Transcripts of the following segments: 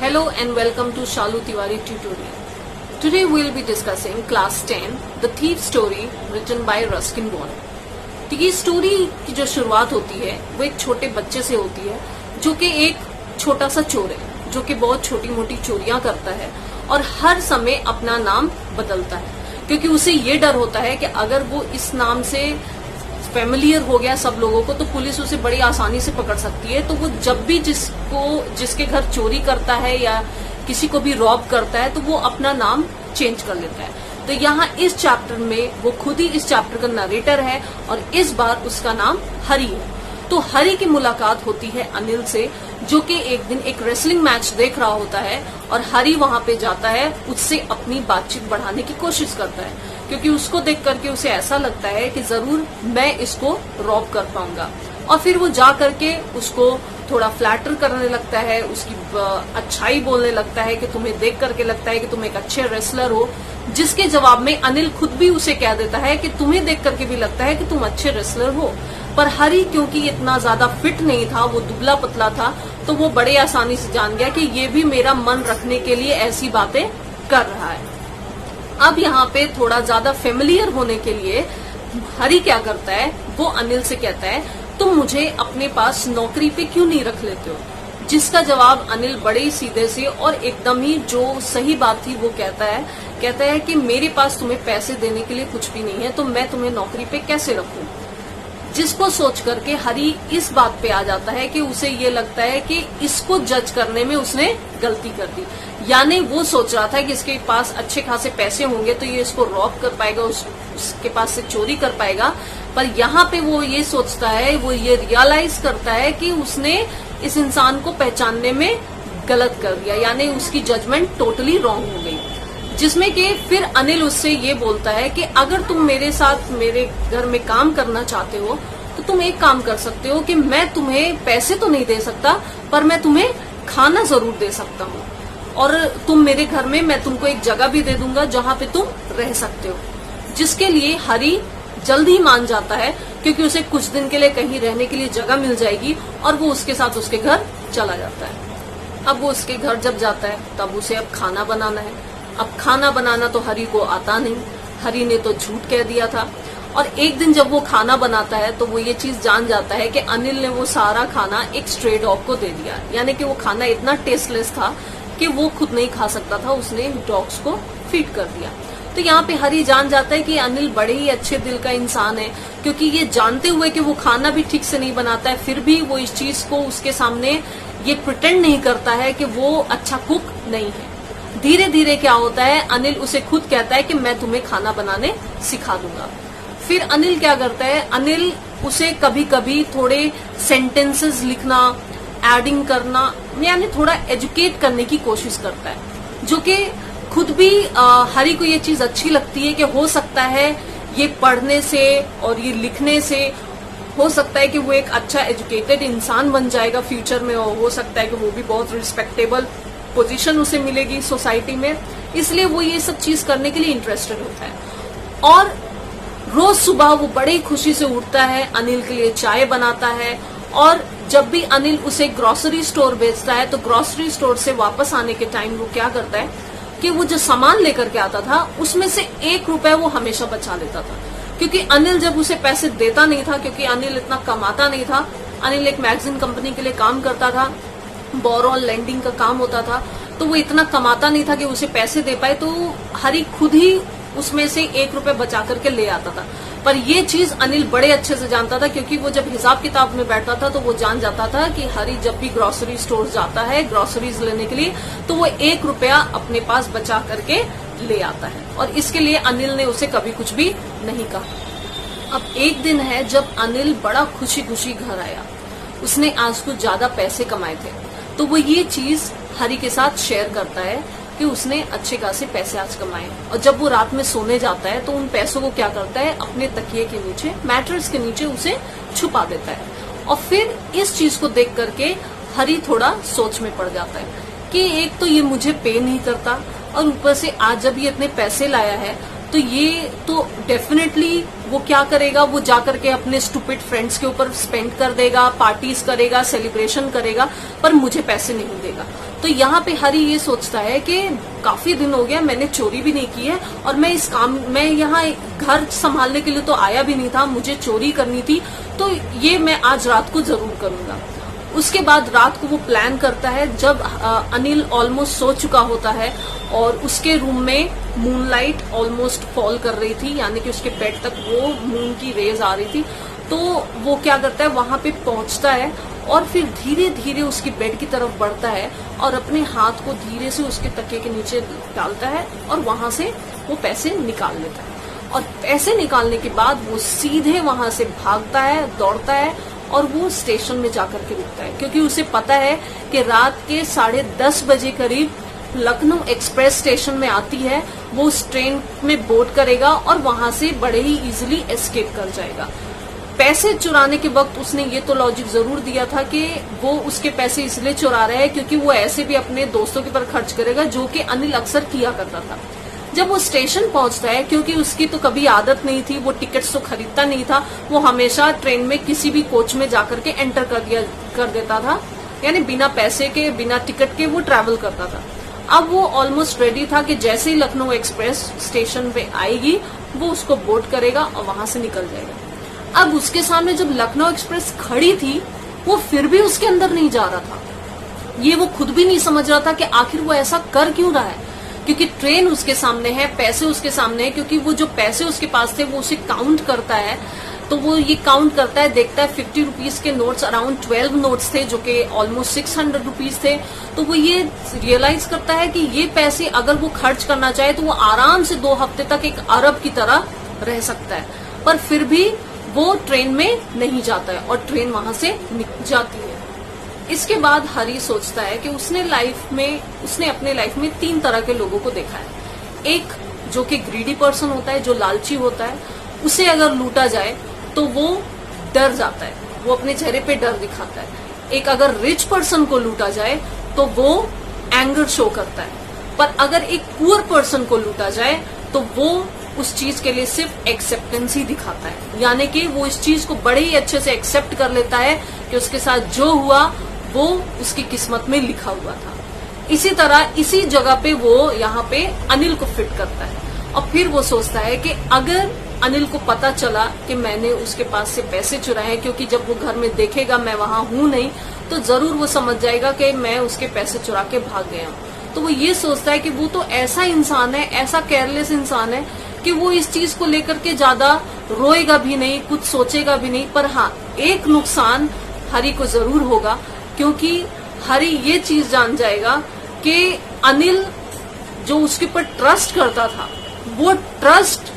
Hello and welcome to Shalu Tiwari tutorial. Today we will be discussing class 10, The Thief Story written by Ruskin Bond. तो ये story की जो शुरुआत होती है वो एक छोटे बच्चे से होती है जो कि एक छोटा सा चोर है जो कि बहुत छोटी मोटी चोरियां करता है और हर समय अपना नाम बदलता है क्योंकि उसे ये डर होता है कि अगर वो इस नाम से फेमिलियर हो गया सब लोगों को तो पुलिस उसे बड़ी आसानी से पकड़ सकती है। तो वो जब भी जिसके घर चोरी करता है या किसी को भी रॉब करता है तो वो अपना नाम चेंज कर लेता है। तो यहाँ इस चैप्टर में वो खुद ही इस चैप्टर का नरेटर है और इस बार उसका नाम हरी है। तो हरी की मुलाकात होती है अनिल से जो कि एक दिन एक रेसलिंग मैच देख रहा होता है और हरी वहां पे जाता है, उससे अपनी बातचीत बढ़ाने की कोशिश करता है क्योंकि उसको देख करके उसे ऐसा लगता है कि जरूर मैं इसको रॉब कर पाऊंगा। और फिर वो जा करके उसको थोड़ा फ्लैटर करने लगता है, उसकी अच्छाई बोलने लगता है कि तुम्हें देख करके लगता है कि तुम एक अच्छे रेसलर हो, जिसके जवाब में अनिल खुद भी उसे कह देता है कि तुम्हें देख करके भी लगता है कि तुम अच्छे रेसलर हो। पर हरी क्योंकि इतना ज्यादा फिट नहीं था, वो दुबला पतला था, तो वो बड़े आसानी से जान गया कि ये भी मेरा मन रखने के लिए ऐसी बातें कर रहा है। अब यहाँ पे थोड़ा ज्यादा फेमिलियर होने के लिए हरी क्या करता है, वो अनिल से कहता है तुम मुझे अपने पास नौकरी पे क्यों नहीं रख लेते हो। जिसका जवाब अनिल बड़े ही सीधे से और एकदम ही जो सही बात थी वो कहता है कि मेरे पास तुम्हें पैसे देने के लिए कुछ भी नहीं है तो मैं तुम्हें नौकरी पे कैसे रखूं। जिसको सोच करके हरी इस बात पे आ जाता है कि उसे ये लगता है कि इसको जज करने में उसने गलती कर दी। यानी वो सोच रहा था कि इसके पास अच्छे खासे पैसे होंगे तो ये इसको रॉब कर पाएगा, उसके पास से चोरी कर पाएगा। पर यहाँ पे वो ये सोचता है, वो ये रियलाइज करता है कि उसने इस इंसान को पहचानने में गलत कर दिया, यानी उसकी जजमेंट टोटली रॉन्ग हो गई। जिसमें कि फिर अनिल उससे ये बोलता है कि अगर तुम मेरे साथ मेरे घर में काम करना चाहते हो तो तुम एक काम कर सकते हो कि मैं तुम्हें पैसे तो नहीं दे सकता पर मैं तुम्हें खाना जरूर दे सकता हूँ और तुम मेरे घर में मैं तुमको एक जगह भी दे दूंगा जहाँ पे तुम रह सकते हो। जिसके लिए हरी जल्द ही मान जाता है क्योंकि उसे कुछ दिन के लिए कहीं रहने के लिए जगह मिल जाएगी और वो उसके साथ उसके घर चला जाता है। अब वो उसके घर जब जाता है तब उसे अब खाना बनाना है। अब खाना बनाना तो हरी को आता नहीं, हरी ने तो झूठ कह दिया था। और एक दिन जब वो खाना बनाता है तो वो ये चीज जान जाता है कि अनिल ने वो सारा खाना एक स्ट्रे डॉग को दे दिया, यानी कि वो खाना इतना टेस्टलेस था कि वो खुद नहीं खा सकता था, उसने डॉग्स को फीड कर दिया। तो यहाँ पे हरी जान जाता है कि अनिल बड़े ही अच्छे दिल का इंसान है क्योंकि ये जानते हुए कि वो खाना भी ठीक से नहीं बनाता है फिर भी वो इस चीज को उसके सामने ये प्रिटेंड नहीं करता है कि वो अच्छा कुक नहीं है। धीरे धीरे क्या होता है, अनिल उसे खुद कहता है कि मैं तुम्हें खाना बनाने सिखा दूंगा। फिर अनिल क्या करता है, अनिल उसे कभी कभी थोड़े सेंटेंसेस लिखना, एडिंग करना, यानी थोड़ा एजुकेट करने की कोशिश करता है जो कि खुद भी हरी को ये चीज अच्छी लगती है कि हो सकता है ये पढ़ने से और ये लिखने से हो सकता है कि वो एक अच्छा एजुकेटेड इंसान बन जाएगा फ्यूचर में और हो सकता है कि वो भी बहुत रिस्पेक्टेबल पोजीशन उसे मिलेगी सोसाइटी में, इसलिए वो ये सब चीज करने के लिए इंटरेस्टेड होता है। और रोज सुबह वो बड़ी खुशी से उठता है, अनिल के लिए चाय बनाता है और जब भी अनिल उसे ग्रोसरी स्टोर भेजता है तो ग्रोसरी स्टोर से वापस आने के टाइम वो क्या करता है कि वो जो सामान लेकर के आता था उसमें से 1 रुपया वो हमेशा बचा लेता था क्योंकि अनिल जब उसे पैसे देता नहीं था, क्योंकि अनिल इतना कमाता नहीं था। अनिल एक मैगजीन कंपनी के लिए काम करता था, बोरो लेंडिंग का काम होता था, तो वो इतना कमाता नहीं था कि उसे पैसे दे पाए। तो हरी खुद ही उसमें से 1 रुपया बचा करके ले आता था। पर ये चीज अनिल बड़े अच्छे से जानता था क्योंकि वो जब हिसाब किताब में बैठता था तो वो जान जाता था कि हरी जब भी ग्रोसरी स्टोर जाता है ग्रोसरीज लेने के लिए तो वो 1 रुपया अपने पास बचा करके ले आता है और इसके लिए अनिल ने उसे कभी कुछ भी नहीं कहा। अब एक दिन है जब अनिल बड़ा खुशी खुशी घर आया, उसने आज कुछ ज्यादा पैसे कमाए थे तो वो ये चीज हरी के साथ शेयर करता है कि उसने अच्छे खासे पैसे आज कमाए। और जब वो रात में सोने जाता है तो उन पैसों को क्या करता है, अपने तकिए के नीचे, मैट्रेस के नीचे उसे छुपा देता है। और फिर इस चीज को देख करके हरी थोड़ा सोच में पड़ जाता है कि एक तो ये मुझे पे नहीं करता और ऊपर से आज जब ये इतने पैसे लाया है तो ये तो डेफिनेटली वो क्या करेगा, वो जाकर के अपने स्टूपिड फ्रेंड्स के ऊपर स्पेंड कर देगा, पार्टीज करेगा, सेलिब्रेशन करेगा, पर मुझे पैसे नहीं देगा। तो यहाँ पे हरी ये सोचता है कि काफी दिन हो गया, मैंने चोरी भी नहीं की है और मैं यहाँ घर संभालने के लिए तो आया भी नहीं था, मुझे चोरी करनी थी, तो ये मैं आज रात को जरूर करूंगा। उसके बाद रात को वो प्लान करता है, जब अनिल ऑलमोस्ट सो चुका होता है और उसके रूम में मूनलाइट ऑलमोस्ट फॉल कर रही थी, यानी कि उसके बेड तक वो मून की रेज आ रही थी, तो वो क्या करता है, वहां पे पहुंचता है और फिर धीरे धीरे उसकी बेड की तरफ बढ़ता है और अपने हाथ को धीरे से उसके तकिए के नीचे डालता है और वहां से वो पैसे निकाल लेता है। और पैसे निकालने के बाद वो सीधे वहां से भागता है, दौड़ता है और वो स्टेशन में जाकर के रुकता है, क्योंकि उसे पता है कि रात के 10:30 बजे करीब लखनऊ एक्सप्रेस स्टेशन में आती है, वो उस ट्रेन में बोर्ड करेगा और वहां से बड़े ही इजीली एस्केप कर जाएगा। पैसे चुराने के वक्त उसने ये तो लॉजिक जरूर दिया था कि वो उसके पैसे इसलिए चुरा रहे हैं क्योंकि वो ऐसे भी अपने दोस्तों के पर खर्च करेगा, जो कि अनिल अक्सर किया करता था। जब वो स्टेशन पहुंचता है, क्योंकि उसकी तो कभी आदत नहीं थी, वो टिकट्स तो खरीदता नहीं था, वो हमेशा ट्रेन में किसी भी कोच में जाकर के एंटर कर देता था, यानी बिना पैसे के, बिना टिकट के वो ट्रैवल करता था। अब वो ऑलमोस्ट रेडी था कि जैसे ही लखनऊ एक्सप्रेस स्टेशन पे आएगी वो उसको बोर्ड करेगा और वहां से निकल जाएगा। अब उसके सामने जब लखनऊ एक्सप्रेस खड़ी थी, वो फिर भी उसके अंदर नहीं जा रहा था। ये वो खुद भी नहीं समझ रहा था कि आखिर वो ऐसा कर क्यों रहा है, क्योंकि ट्रेन उसके सामने है, पैसे उसके सामने है, क्योंकि वो जो पैसे उसके पास थे वो उसे काउंट करता है, तो वो ये काउंट करता है, देखता है 50 रुपीज के नोट्स, अराउंड 12 नोट्स थे जो कि ऑलमोस्ट 600 रुपीज थे। तो वो ये रियलाइज करता है कि ये पैसे अगर वो खर्च करना चाहे तो वो आराम से 2 हफ्ते तक एक अरब की तरह रह सकता है, पर फिर भी वो ट्रेन में नहीं जाता है और ट्रेन वहां से निकल जाती है। इसके बाद हरी सोचता है कि उसने अपने लाइफ में 3 तरह के लोगों को देखा है। एक जो कि ग्रीडी पर्सन होता है, जो लालची होता है, उसे अगर लूटा जाए तो वो डर जाता है, वो अपने चेहरे पे डर दिखाता है। एक अगर रिच पर्सन को लूटा जाए तो वो एंगर शो करता है, पर अगर एक पुअर पर्सन को लूटा जाए तो वो उस चीज के लिए सिर्फ एक्सेप्टेंस ही दिखाता है, यानी कि वो इस चीज को बड़े ही अच्छे से एक्सेप्ट कर लेता है कि उसके साथ जो हुआ वो उसकी किस्मत में लिखा हुआ था। इसी तरह इसी जगह पे वो यहाँ पे अनिल को फिट करता है और फिर वो सोचता है कि अगर अनिल को पता चला कि मैंने उसके पास से पैसे चुराए हैं, क्योंकि जब वो घर में देखेगा मैं वहां हूं नहीं, तो जरूर वो समझ जाएगा कि मैं उसके पैसे चुरा के भाग गया हूं। तो वो ये सोचता है कि वो तो ऐसा इंसान है, ऐसा केयरलेस इंसान है कि वो इस चीज को लेकर के ज्यादा रोएगा भी नहीं, कुछ सोचेगा भी नहीं। पर हाँ, एक नुकसान हरी को जरूर होगा, क्योंकि हरी ये चीज जान जाएगा कि अनिल जो उसके ऊपर ट्रस्ट करता था, वो ट्रस्ट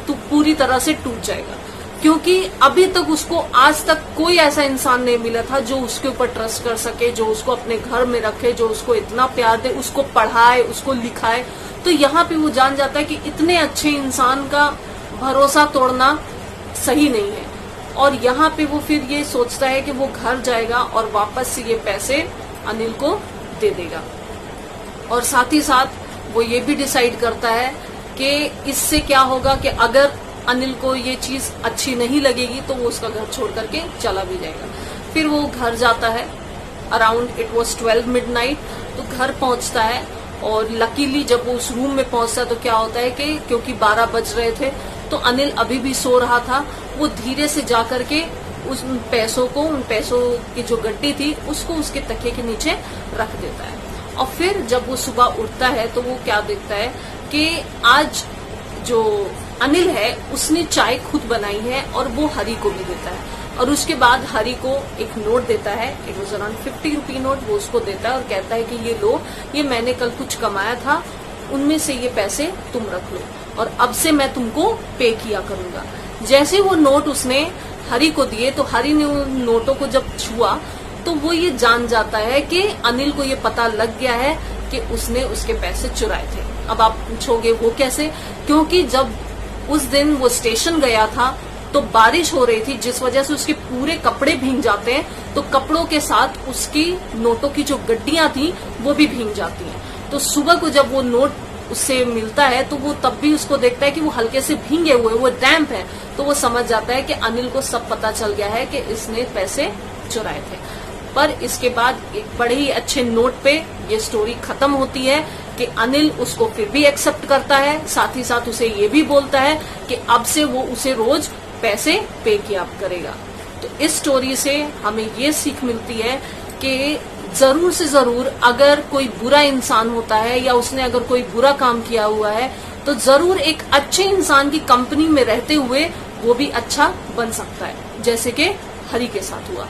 तो पूरी तरह से टूट जाएगा, क्योंकि अभी तक उसको आज तक कोई ऐसा इंसान नहीं मिला था जो उसके ऊपर ट्रस्ट कर सके, जो उसको अपने घर में रखे, जो उसको इतना प्यार दे, उसको पढ़ाए, उसको लिखाए। तो यहाँ पे वो जान जाता है कि इतने अच्छे इंसान का भरोसा तोड़ना सही नहीं है, और यहाँ पे वो फिर ये सोचता है कि वो घर जाएगा और वापस से ये पैसे अनिल को दे देगा। और साथ ही साथ वो ये भी डिसाइड करता है कि इससे क्या होगा कि अगर अनिल को ये चीज अच्छी नहीं लगेगी तो वो उसका घर छोड़ करके चला भी जाएगा। फिर वो घर जाता है, अराउंड इट वाज 12 मिडनाइट, तो घर पहुंचता है। और लकीली जब वो उस रूम में पहुंचता है तो क्या होता है कि क्योंकि 12 बज रहे थे तो अनिल अभी भी सो रहा था। वो धीरे से जाकर के उन पैसों की जो गड्डी थी उसको उसके तकिए के नीचे रख देता है। और फिर जब वो सुबह उठता है तो वो क्या देखता है कि आज जो अनिल है उसने चाय खुद बनाई है और वो हरी को भी देता है। और उसके बाद हरी को एक नोट देता है, it was around 50 rupee note, वो उसको देता है और कहता है कि ये लो, ये मैंने कल कुछ कमाया था, उनमें से ये पैसे तुम रख लो और अब से मैं तुमको पे किया करूंगा। जैसे वो नोट उसने हरी को दिए तो हरी ने उन नोटों को जब छुआ तो वो ये जान जाता है कि अनिल को ये पता लग गया है कि उसने उसके पैसे चुराए थे। अब आप पूछोगे वो कैसे, क्योंकि जब उस दिन वो स्टेशन गया था तो बारिश हो रही थी, जिस वजह से उसके पूरे कपड़े भीग जाते हैं, तो कपड़ों के साथ उसकी नोटों की जो गड्डियां थी वो भी भीग जाती हैं। तो सुबह को जब वो नोट उससे मिलता है तो वो तब भी उसको देखता है कि वो हल्के से भींगे हुए, वो डैम्प है, तो वो समझ जाता है कि अनिल को सब पता चल गया है कि इसने पैसे चुराए थे। पर इसके बाद एक बड़े ही अच्छे नोट पे ये स्टोरी खत्म होती है कि अनिल उसको फिर भी एक्सेप्ट करता है, साथ ही साथ उसे ये भी बोलता है कि अब से वो उसे रोज पैसे पे किया करेगा। तो इस स्टोरी से हमें ये सीख मिलती है कि जरूर से जरूर अगर कोई बुरा इंसान होता है या उसने अगर कोई बुरा काम किया हुआ है तो जरूर एक अच्छे इंसान की कंपनी में रहते हुए वो भी अच्छा बन सकता है, जैसे कि हरि के साथ हुआ।